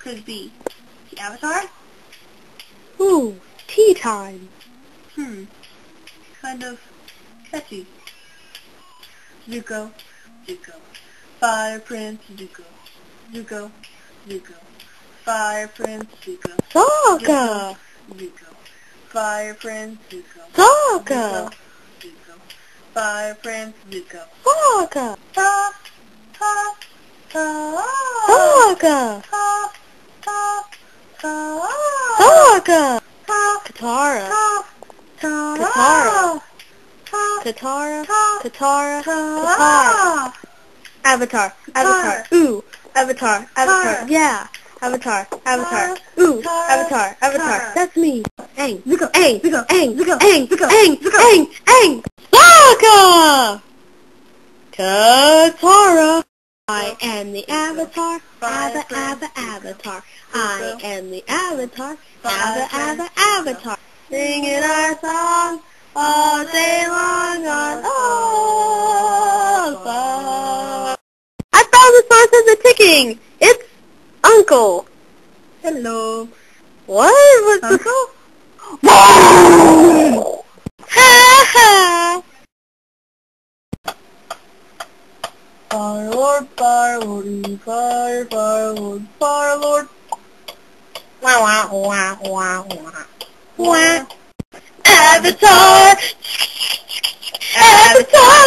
Could be the Avatar? Ooh, tea time. Kind of catchy. Zuko, Zuko. Fire Prince Zuko. Zuko, Zuko. Fire Prince Zuko. Sokka! Zuko. Fire Prince Zuko. Sokka! Zuko. Fire Prince Zuko. Sokka! Ta, ta, ta, Sokka! ta, ta, ta, Sokka! ta, Katara! ta, Katara! Katara! Katara! Katara! Avatar! Avatar! Ooh! Avatar! Avatar! Yeah! Avatar! Avatar! Ooh! Avatar! Avatar! That's me! Aang! Zuko, Aang! Zuko, Aang! Zuko, Aang! Zuko, Aang! Zuko. Aang! Aang! Sokka! Katara! I am the Avatar, Avatar. I am the Avatar, Avatar. Singing our song all day long on Oppa. I found the source of the ticking. It's Uncle. Hello. What was Uncle? the... Ha ha! Fire Lord, Fire Lord. Wah wah wah wah wah. Wah. Avatar! Avatar!